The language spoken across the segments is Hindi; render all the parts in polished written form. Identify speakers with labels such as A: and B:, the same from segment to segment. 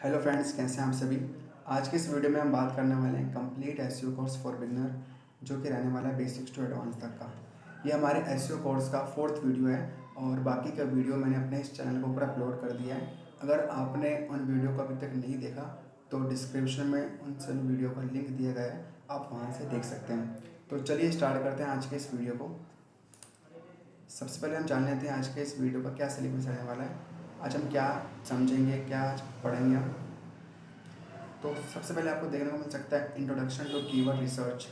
A: हेलो फ्रेंड्स, कैसे हैं आप सभी। आज के इस वीडियो में हम बात करने वाले हैं complete SEO course for beginner, जो कि रहने वाला है बेसिक्स टू एडवांस तक का। ये हमारे एसईओ कोर्स का 4th वीडियो है और बाकी का वीडियो मैंने अपने इस चैनल के ऊपर अपलोड कर दिया है। अगर आपने उन वीडियो को अभी तक नहीं देखा तो डिस्क्रिप्शन में उन सभी वीडियो का लिंक दिया गया है, आप वहाँ से देख सकते हैं। तो चलिए स्टार्ट करते हैं आज के इस वीडियो को। सबसे पहले हम जान लेते हैं आज के इस वीडियो का क्या सिलेबस रहने वाला है। आज हम क्या समझेंगे, क्या आज पढ़ेंगे हम। तो सबसे पहले आपको देखने को मिल सकता है इंट्रोडक्शन टू कीवर्ड रिसर्च।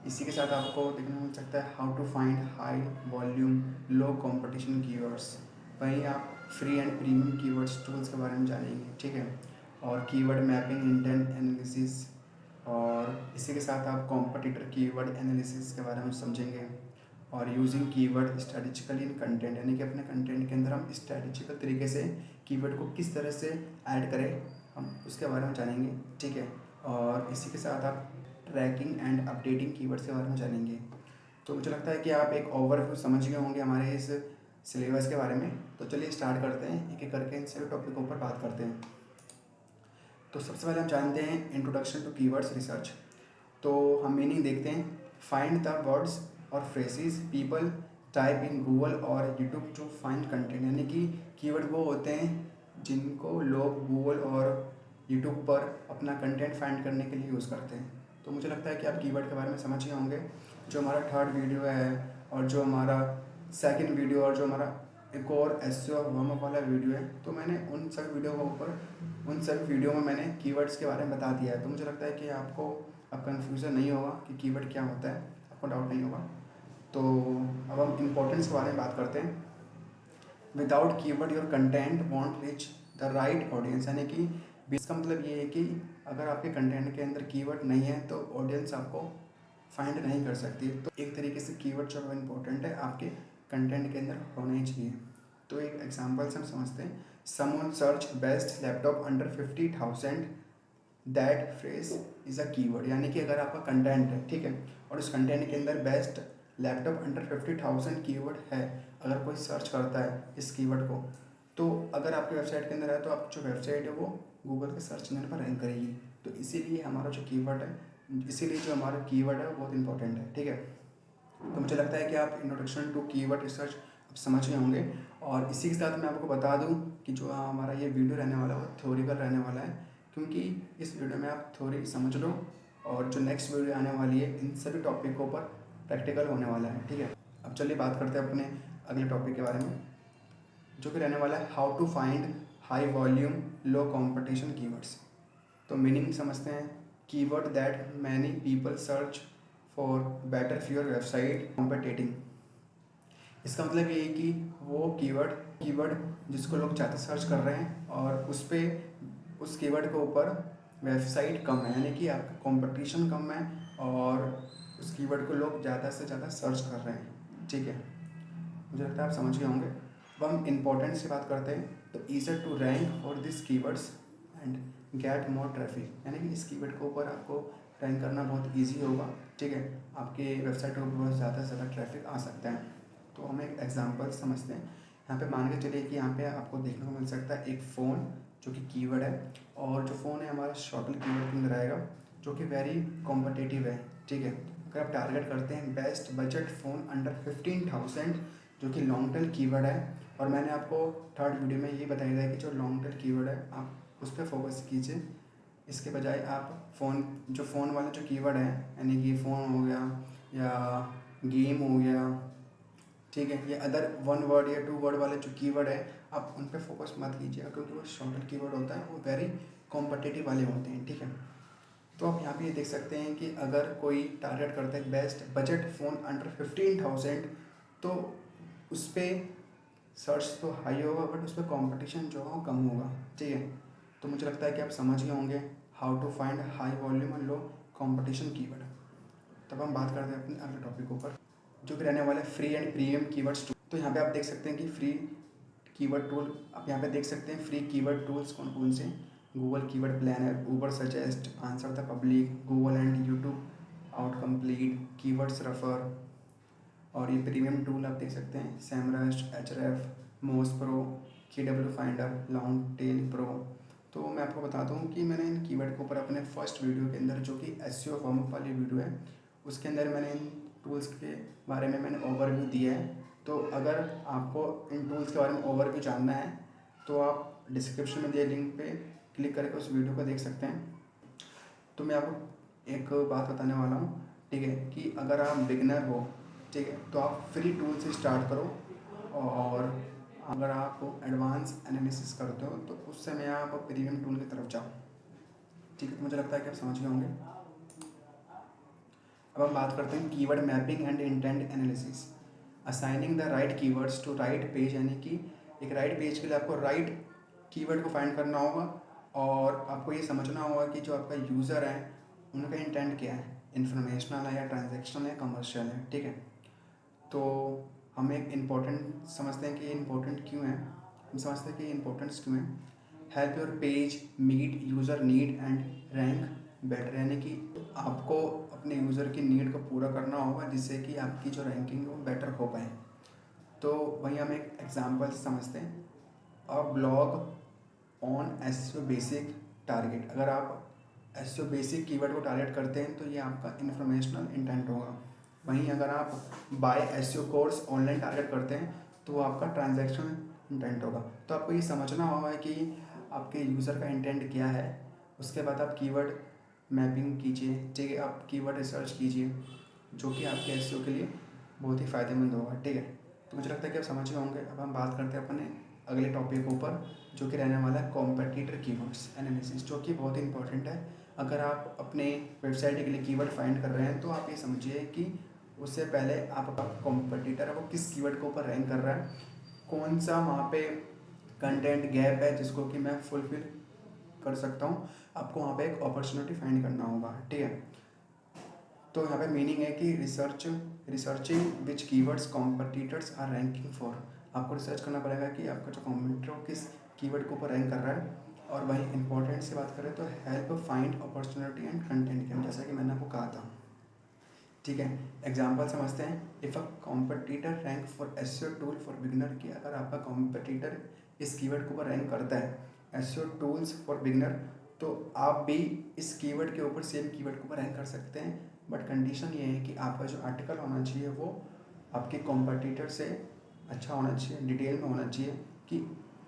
A: इसी के साथ आपको देखने को मिल सकता है how to find high volume low competition keywords. वहीं आप free and premium keywords tools के बारे में जानेंगे, ठीक है। और कीवर्ड मैपिंग, इंटेंट एनालिसिस, और इसी के साथ आप कॉम्पिटिटर कीवर्ड एनालिसिस के बारे में समझेंगे। और यूजिंग कीवर्ड स्ट्रेटेजिकली इन कंटेंट, यानी कि अपने कंटेंट के अंदर हम स्ट्रेटेजिकल तरीके से कीवर्ड को किस तरह से ऐड करें, हम उसके बारे में जानेंगे, ठीक है। और इसी के साथ आप ट्रैकिंग एंड अपडेटिंग कीवर्ड्स के बारे में जानेंगे। तो मुझे लगता है कि आप एक ओवरव्यू समझ गए होंगे हमारे इस सिलेबस के बारे में। तो चलिए स्टार्ट करते हैं, एक एक करके इन सभी टॉपिक के ऊपर बात करते हैं। तो सबसे पहले हम जानते हैं इंट्रोडक्शन टू कीवर्ड्स रिसर्च। तो हम मीनिंग देखते हैं। फाइंड द वर्ड्स और phrases people type in Google और यूट्यूब टू फाइंड कंटेंट, यानी कि कीवर्ड वो होते हैं जिनको लोग गूगल और यूट्यूब पर अपना कंटेंट फाइंड करने के लिए यूज़ करते हैं। तो मुझे लगता है कि आप कीवर्ड के बारे में समझ गए होंगे। जो हमारा 3rd वीडियो है और जो हमारा 2nd वीडियो और जो हमारा एक और एसईओ वार्म अप वाला वीडियो है, तो मैंने उन सभी वीडियो में मैंने कीवर्ड्स के बारे में बता दिया है। तो मुझे लगता है कि आपको अब कन्फ्यूज़न नहीं होगा कि कीवर्ड क्या होता है, आपको डाउट नहीं होगा। तो अब हम इम्पोर्टेंस के बारे में बात करते हैं। Without keyword your content want reach the right audience, यानी कि इसका मतलब ये है कि अगर आपके कंटेंट के अंदर कीवर्ड नहीं है तो ऑडियंस आपको फाइंड नहीं कर सकती। तो एक तरीके से कीवर्ड जो इम्पोर्टेंट है आपके कंटेंट के अंदर होना ही चाहिए। तो एक एग्जांपल से हम समझते हैं। Someone search best laptop under 50,000, that phrase is a keyword, यानी कि अगर आपका कंटेंट है, ठीक है, और उस कंटेंट के अंदर बेस्ट लैपटॉप अंडर 50,000 कीवर्ड है, अगर कोई सर्च करता है इस कीवर्ड को, तो अगर आपके वेबसाइट के अंदर है तो आपकी जो वेबसाइट है वो गूगल के सर्च इंजन पर रैंक करेगी। तो इसीलिए हमारा जो कीवर्ड है, इसीलिए जो हमारा कीवर्ड है वो बहुत इंपॉर्टेंट है, ठीक है। तो मुझे लगता है कि आप इंट्रोडक्शन टू कीवर्ड रिसर्च अब समझ गए होंगे। और इसी के साथ मैं आपको बता दूं कि जो हमारा ये वीडियो रहने वाला है वो थ्योरिकल रहने वाला है, क्योंकि इस वीडियो में आप थ्योरी समझ लो और जो नेक्स्ट वीडियो आने वाली है इन सभी टॉपिकों पर प्रैक्टिकल होने वाला है, ठीक है। अब चलिए बात करते हैं अपने अगले टॉपिक के बारे में, जो कि रहने वाला है how to find high volume low competition keywords. तो मीनिंग समझते हैं। Keyword that many people search for better for your website competing. इसका मतलब ये है कि वो कीवर्ड जिसको लोग ज़्यादा सर्च कर रहे हैं और उस कीवर्ड के ऊपर वेबसाइट कम है, यानी कि आपका कंपटीशन कम है और उस कीवर्ड को लोग ज़्यादा से ज़्यादा सर्च कर रहे हैं, ठीक है। मुझे लगता है आप समझ गए होंगे। अब हम इम्पोर्टेंस की बात करते हैं। तो easier to rank for this keywords and get more traffic, यानी कि इस कीवर्ड के ऊपर आपको रैंक करना बहुत ईजी होगा, ठीक है। आपके वेबसाइट के ऊपर बहुत ज़्यादा से ज़्यादा ट्रैफिक आ सकता है। तो हम एक एग्जांपल समझते हैं। यहाँ पे मान के चलिए कि यहाँ पे आपको देखने को मिल सकता है एक फ़ोन जो कि कीवर्ड है, और जो फ़ोन है हमारा शॉर्टल कीवर्ड के अंदर आएगा, जो कि वेरी कॉम्पिटिटिव है, ठीक है। अगर आप टारगेट करते हैं बेस्ट बजट फ़ोन अंडर 15,000, जो कि लॉन्ग टेल कीवर्ड है, और मैंने आपको 3rd वीडियो में ये बताया था कि जो लॉन्ग टेल कीवर्ड है आप उस पर फोकस कीजिए। इसके बजाय आप फ़ोन वाले जो कीवर्ड है, यानी कि फ़ोन हो गया या गेम हो गया, ठीक है, ये अदर 1 वर्ड या 2 वर्ड वाले जो कीवर्ड है आप उन पे फोकस मत कीजिएगा, क्योंकि वो शॉर्टर कीवर्ड होता है, वो वेरी कॉम्पिटिटिव वाले होते हैं, ठीक है। तो आप यहाँ पे ये देख सकते हैं कि अगर कोई टारगेट करता है बेस्ट बजट फ़ोन अंडर 15,000, तो उस पर सर्च तो हाई होगा बट उस पर कॉम्पिटिशन जो है कम होगा, ठीक है। तो मुझे लगता है कि आप समझ गए होंगे how to find high volume and low competition keyword. तब हम बात करते हैं अपने अगले टॉपिक ऊपर, जो कि रहने वाला है free and premium keywords tool. तो यहाँ पे आप देख सकते हैं कि फ्री कीवर्ड टूल, आप यहाँ पे देख सकते हैं फ्री कीवर्ड टूल्स कौन कौन से। Google keyword planner, Ubersuggest, answer the public, Google and YouTube autocomplete, keywords refer. और ये प्रीमियम टूल आप देख सकते हैं सैमरस्ट, एचरेफ, मोज pro, KW finder, long tail pro, तो मैं आपको बताता हूँ कि मैंने इन कीवर्ड के ऊपर अपने फर्स्ट वीडियो के अंदर, जो कि एसईओ वार्म अप वाली वीडियो है, उसके अंदर मैंने इन टूल्स के बारे में मैंने ओवरव्यू दिया है। तो अगर आपको इन टूल्स के बारे में ओवरव्यू जानना है तो आप डिस्क्रिप्शन में दिए लिंक पे क्लिक करके उस वीडियो को देख सकते हैं। तो मैं आपको एक बात बताने वाला हूँ, ठीक है, कि अगर आप बिगिनर हो, ठीक है, तो आप फ्री टूल से स्टार्ट करो, और अगर आप एडवांस एनालिसिस करते हो तो उस समय आप प्रीमियम टूल की तरफ जाओ। ठीक है, तो मुझे लगता है कि आप समझ गए होंगे। अब हम बात करते हैं keyword mapping and intent analysis. Assigning the right keywords to right page, यानी कि एक राइट पेज के लिए आपको राइट कीवर्ड को फाइंड करना होगा, और आपको ये समझना होगा कि जो आपका यूज़र है उनका इंटेंट क्या है, इन्फॉर्मेशनल है या ट्रांजेक्शनल है, कमर्शियल है। ठीक है, तो हम एक इम्पोर्टेंट समझते हैं कि इम्पोर्टेंट क्यों है। हम समझते हैं कि इम्पोर्टेंट्स क्यों है। Help your page meet user need and rank better, यानी कि आपको अपने यूज़र की नीड को पूरा करना होगा जिससे कि आपकी जो रैंकिंग है वो बेटर हो पाए। तो वहीं हम एक एग्जांपल समझते हैं, a blog on SEO basic target. अगर आप एसईओ बेसिक कीवर्ड को टारगेट करते हैं तो ये आपका इन्फॉर्मेशनल इंटेंट होगा। वहीं अगर आप buy SEO course online target करते हैं तो वो आपका ट्रांजैक्शन इंटेंट होगा। तो आपको ये समझना होगा कि आपके यूज़र का इंटेंट क्या है। उसके बाद आप कीवर्ड मैपिंग कीजिए, ठीक है, आप कीवर्ड रिसर्च कीजिए, जो कि आपके एसईओ के लिए बहुत ही फ़ायदेमंद होगा। ठीक है, तो मुझे लगता है कि आप समझ गए होंगे। अब हम बात करते हैं अपने अगले टॉपिक के ऊपर, जो कि रहने वाला है कॉम्पिटिटर कीवर्ड्स एनालिसिस, जो कि बहुत ही इंपॉर्टेंट है। अगर आप अपने वेबसाइट के लिए कीवर्ड फाइंड कर रहे हैं तो आप ये समझिए कि उससे पहले आपका कॉम्पिटिटर है वो किस कीवर्ड के ऊपर रैंक कर रहा है, कौन सा वहाँ पे कंटेंट गैप है जिसको कि मैं फुलफिल कर सकता हूँ। आपको वहाँ पे एक अपॉर्चुनिटी फाइंड करना होगा। ठीक है, तो यहाँ पे मीनिंग है कि researching which keywords competitors are ranking for. आपको रिसर्च करना पड़ेगा कि आपका जो कॉम्पिटिटर हो किस कीवर्ड के ऊपर रैंक कर रहा है। और वहीं इंपॉर्टेंट से बात करें तो help find opportunity and content game, जैसा कि मैंने आपको कहा था। ठीक है, एग्जाम्पल समझते हैं। If a competitor rank for SEO tool for beginner, की अगर आपका कॉम्पिटिटर इस कीवर्ड के ऊपर रैंक करता है एसईओ टूल्स फॉर बिगिनर, तो आप भी इस कीवर्ड के ऊपर सेम कीवर्ड के ऊपर रैंक कर सकते हैं। बट कंडीशन ये है कि आपका जो आर्टिकल होना चाहिए वो आपके कॉम्पिटिटर से अच्छा होना चाहिए, डिटेल में होना चाहिए, कि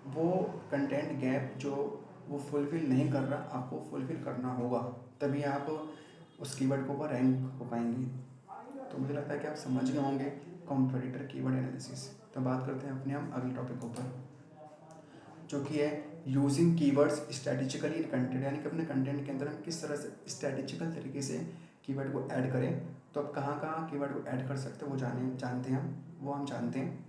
A: वो कंटेंट गैप जो वो फुलफ़िल नहीं कर रहा आपको फुलफ़िल करना होगा, तभी आप उस कीवर्ड के ऊपर रैंक हो पाएंगे। तो मुझे लगता है कि आप समझ गए होंगे कॉम्पिटिटर कीवर्ड एनालिसिस। तो बात करते हैं अपने हम अगले टॉपिक के ऊपर, जो कि है यूजिंग कीवर्ड्स स्ट्रेटेजिकली इन कंटेंट, यानी कि अपने कंटेंट के अंदर हम किस तरह से स्ट्रेटेजिकल तरीके से कीवर्ड को ऐड करें। तो आप कहाँ कहाँ कीवर्ड को ऐड कर सकते हैं वो जानते हैं हम जानते हैं।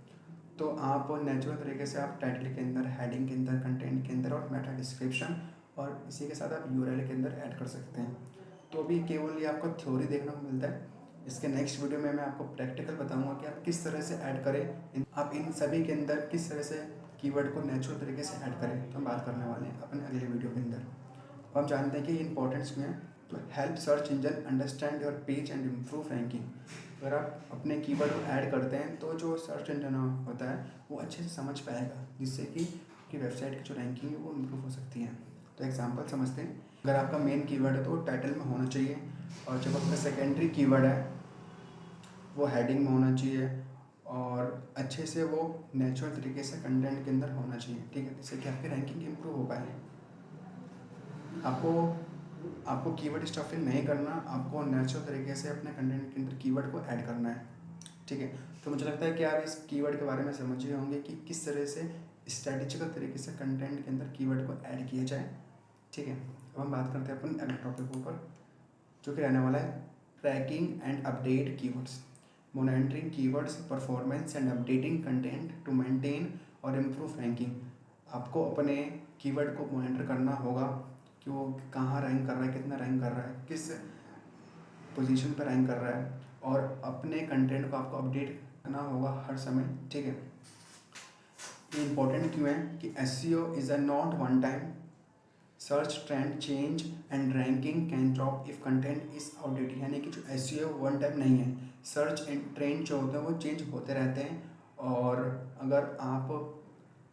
A: तो आप नेचुरल तरीके से आप टाइटल के अंदर, हेडिंग के अंदर, कंटेंट के अंदर और मेटा डिस्क्रिप्शन, और इसी के साथ आप यूआरएल के अंदर ऐड कर सकते हैं। तो अभी केवल ये आपको थ्योरी देखने को मिलता है। इसके नेक्स्ट वीडियो में मैं आपको प्रैक्टिकल बताऊंगा कि आप किस तरह से ऐड करें, आप इन सभी के अंदर किस तरह से कीवर्ड को नेचुरल तरीके से ऐड करें। तो हम बात करने वाले हैं अपने अगले वीडियो के अंदर। अब हम जानते हैं कि इंपॉर्टेंस में है, तो help search engine understand your page and improve ranking. अगर आप अपने कीवर्ड को ऐड करते हैं तो जो सर्च इंजन होता है वो अच्छे से समझ पाएगा, जिससे कि वेबसाइट की जो रैंकिंग है वो इम्प्रूव हो सकती है। तो एग्जांपल समझते हैं। अगर आपका मेन कीवर्ड है तो टाइटल में होना चाहिए, और जब आपका सेकेंडरी कीवर्ड है वो हेडिंग में होना चाहिए, और अच्छे से वो नेचुरल तरीके से कंटेंट के अंदर होना चाहिए। ठीक है, जिससे कि आपकी रैंकिंग इम्प्रूव हो पाए। आपको कीवर्ड स्टफिंग नहीं करना, आपको नेचुरल तरीके से अपने कंटेंट के अंदर कीवर्ड को ऐड करना है। ठीक है, तो मुझे लगता है कि आप इस कीवर्ड के बारे में समझ गए होंगे कि किस तरह से स्ट्रेटेजिकल तरीके से कंटेंट के अंदर कीवर्ड को ऐड किया जाए। ठीक है, अब हम बात करते हैं अपन अगले टॉपिक के ऊपर, जो कि रहने वाला है tracking and update keywords, monitoring keywords performance and updating content to maintain और इम्प्रूव रैंकिंग। आपको अपने कीवर्ड को मॉनिटर करना होगा कि वो कहाँ रैंक कर रहा है, कितना रैंक कर रहा है, किस पोजीशन पर रैंक कर रहा है, और अपने कंटेंट को आपको अपडेट करना होगा हर समय। ठीक है, ये इंपॉर्टेंट क्यों है कि SEO is a not one time search trend change and ranking can drop if content is outdated, यानी कि जो एसईओ वन टाइम नहीं है, सर्च एंड ट्रेंड जो होते हैं वो चेंज होते रहते हैं। और अगर आप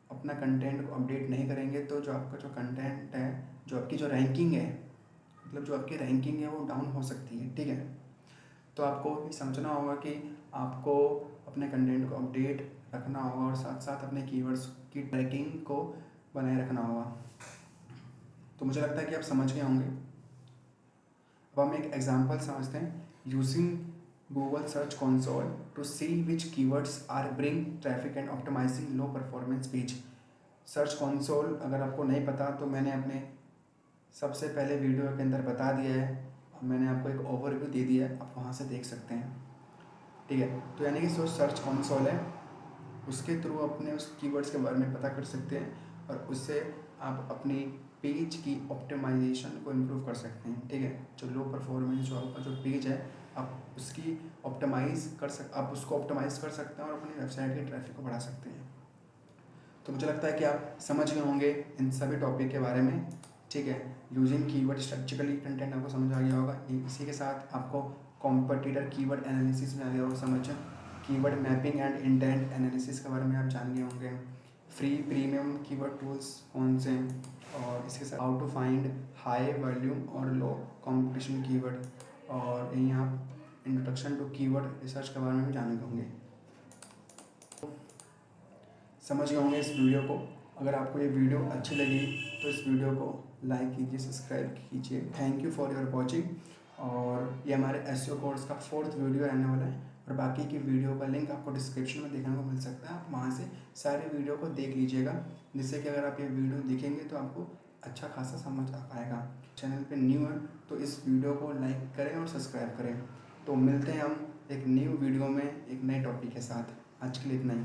A: अपना कंटेंट को अपडेट नहीं करेंगे तो जो आपका जो कंटेंट है, जो आपकी जो रैंकिंग है, मतलब जो आपकी रैंकिंग है वो डाउन हो सकती है। ठीक है, तो आपको ये समझना होगा कि आपको अपने कंटेंट को अपडेट रखना होगा और साथ साथ अपने कीवर्ड्स की ट्रैकिंग को बनाए रखना होगा। तो मुझे लगता है कि आप समझ गए होंगे। अब हम एक एग्जांपल समझते हैं। Using Google search console to see which keywords are bring traffic and optimizing low performance page. Search console अगर आपको नहीं पता तो मैंने अपने सबसे पहले वीडियो के अंदर बता दिया है, अब मैंने आपको एक ओवरव्यू दे दिया है, आप वहाँ से देख सकते हैं। ठीक है, तो यानी कि जो सर्च कंसोल है उसके थ्रू अपने उस कीवर्ड्स के बारे में पता कर सकते हैं और उससे आप अपनी पेज की ऑप्टिमाइजेशन को इम्प्रूव कर सकते हैं। ठीक है, जो लो परफॉर्मेंस जो आपका जो पेज है आप उसकी आप उसको ऑप्टिमाइज़ कर सकते हैं और अपनी वेबसाइट के ट्रैफिक को बढ़ा सकते हैं। तो मुझे लगता है कि आप समझ गए होंगे इन सभी टॉपिक के बारे में। ठीक है, यूजिंग कीवर्ड स्ट्रेटजिकली कंटेंट आपको समझ आ गया होगा। इसी के साथ आपको कॉम्पिटिटर कीवर्ड एनालिसिस में आ गया होगा समझ, keyword mapping and intent analysis के बारे में आप जान गए होंगे। फ्री प्रीमियम कीवर्ड टूल्स कौन से हैं, और इसके साथ how to find high volume और लो कंपटीशन कीवर्ड, और यहीं आप इंट्रोडक्शन टू कीवर्ड रिसर्च के बारे में भी जान गए होंगे। समझ गए होंगे इस वीडियो को। अगर आपको ये वीडियो अच्छी लगी तो इस वीडियो को लाइक कीजिए, सब्सक्राइब कीजिए। Thank you for your watching. और ये हमारे एसईओ कोर्स का 4th वीडियो रहने वाला है और बाकी की वीडियो का लिंक आपको डिस्क्रिप्शन में देखने को मिल सकता है। आप वहाँ से सारे वीडियो को देख लीजिएगा, जिससे कि अगर आप ये वीडियो देखेंगे तो आपको अच्छा खासा समझ आ पाएगा। चैनल पे न्यू है तो इस वीडियो को लाइक करें और सब्सक्राइब करें। तो मिलते हैं हम एक न्यू वीडियो में एक नए टॉपिक के साथ। आज के लिए इतना ही।